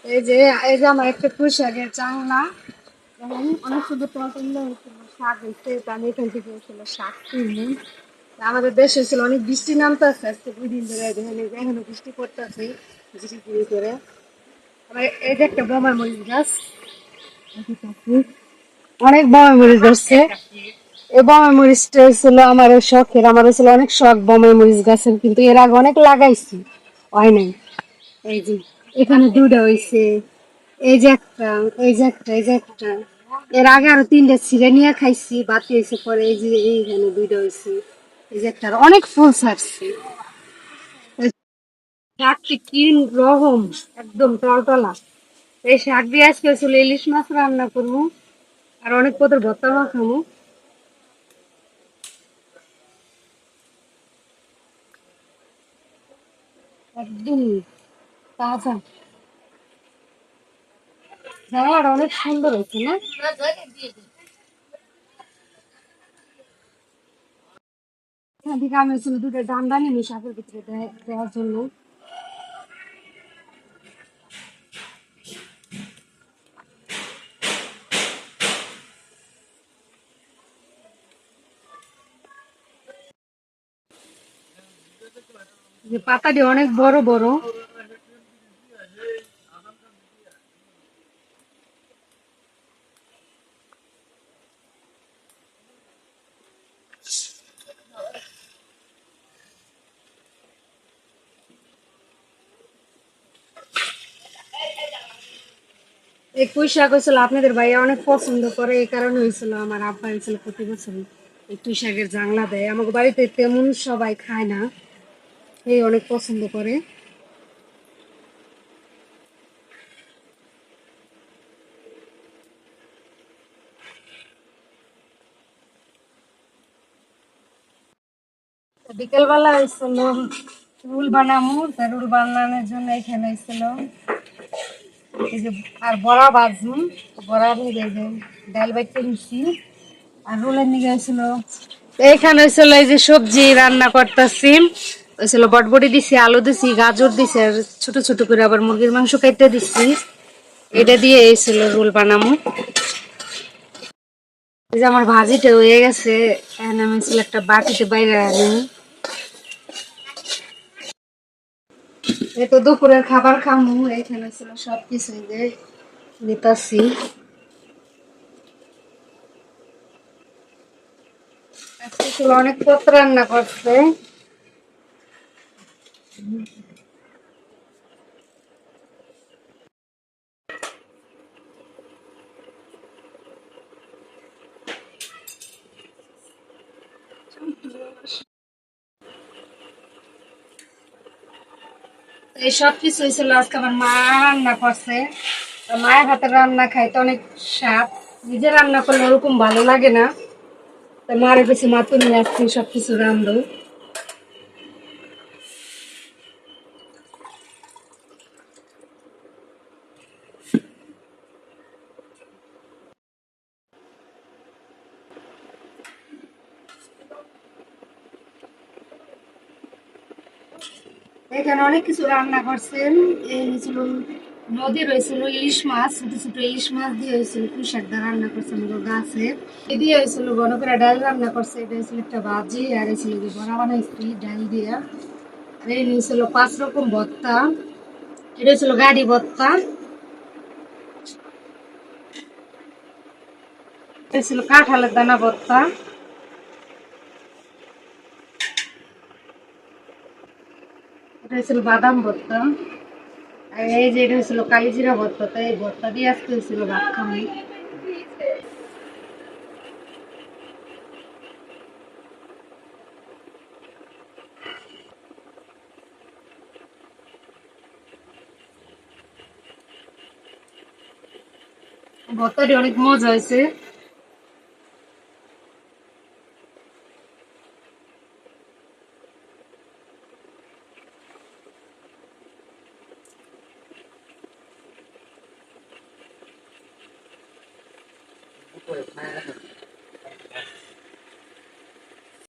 এই যে এই যে আমার একটা পুঁইশাকের চাংলা এখন অনেক সুন্দর পছন্দ হয়েছিল, শাক হয়েছে, তা আমি এখান থেকে হয়েছিল শাক তুললাম। আমাদের দেশে ছিল অনেক বৃষ্টি নামতেছে আজকে 2 দিন ধরে, দেখেন এই যে এখনো বৃষ্টি পড়তেছে ঝিরিঝিরি করে। আবার এই যে একটা বোমা মরিচ গাছ, অনেক বোমা মরিচ ধরছে। এই বোমা মরিচটা ছিল আমার শখের, আমার ছিল অনেক শখ বোমা মরিচ গাছের, কিন্তু এর আগে অনেক লাগাইছি, হয় নাই। এই যে এখানে দুটো হয়েছে, এই যে একটা, এই যে একটা, এই যে একটা। এর আগে আরো 3টে ছিঁড়ে নিয়ে খাইছি, বাতি হয়েছে পরে। এই যে এইখানে দুইটা হয়েছে, এই যে একটা, অনেক ফুল ছাড়ছে। এই শাকটি কি রকম, একদম টলটলা। এই শাক দিয়ে আজকে আসলে ইলিশ মাছ রান্না করবো, আর অনেক পদের ভর্তা মাখাবো একদম তাজা। জায়গাটা অনেক সুন্দর হয়েছে না? এখান থেকে আমি আসলে দুটো ডান্ডা নিয়ে শাকের ভিতরে দেওয়ার জন্য। যে পাতাটি অনেক বড় বড়। এই পুঁই শাক হয়েছিল আপনাদের ভাইয়া অনেক পছন্দ করে, এই কারণে হয়েছিল আমার আব্বা হয়েছিল প্রতি বছর এই পুঁই শাকের জাংলা দেয়। আমাকে বাড়িতে তেমন সবাই খায় না, এই অনেক পছন্দ করে। বিকেল বেলা হয়েছিল রুল বানামু, তা রুল বানানোর জন্য এখানে হয়েছিল এই যে, আর বড়া ভাজুন, বড়া নিয়ে এই যে ডাল বাইতে নিচ্ছি, আর রোলের নিয়ে হয়েছিল। এইখানে হয়েছিল এই যে সবজি রান্না করতেছি, হয়েছিল বটবটি দিছি, আলু দিছি, গাজর দিছি, আর ছোট ছোট করে আবার মুরগির মাংস কেটে দিছি। এটা দিয়ে এইছিল রোল বানামু। এই যে আমার ভাজিটা হয়ে গেছে, এখন আমি ছিল একটা বাটিতে বাইরে আনি। এই তো দুপুরের খাবার খামু, এইখানে ছিল সবকিছু এই যে নিতাছি। আজকে ছিল অনেক পত্র রান্না করছে। এই সব কিছু হয়েছিল আজকে আমার মা রান্না করছে। তো মায়ের হাতের রান্না খাইতে অনেক স্বাদ, নিজে রান্না করলে ওরকম ভালো লাগে না। তো মারে বেশি মা তুমি আসছি সবকিছু রান্ধো। এখানে অনেক কিছু রান্না করছেন। এই হয়েছিল নদী রয়েছিল ইলিশ মাছ, ছোট ছোট ইলিশ মাছ দিয়ে হয়েছিল পুঁই শাক দিয়ে রান্না করছে আমাদের গাছে। এ দিয়ে হয়েছিল ঘন করে ডাল রান্না করছে, এটা হয়েছিল একটা ভাজি, আর হয়েছিল যে বড়া বানাইছি ডাল দিয়া। আর এই হয়েছিল 5 রকম ভর্তা, এটা হয়েছিল গাড়ি ভর্তা, এটা ছিল কাঁঠালের দানা ভর্তা, এটা হয়েছিল বাদাম ভর্তা, আর এই যে এটা হয়েছিল কালিজিরা ভর্তা। তাই এই ভর্তা দিয়ে আজকে হয়েছিল ভাত খামি। ভর্তাটি অনেক মজা হয়েছে।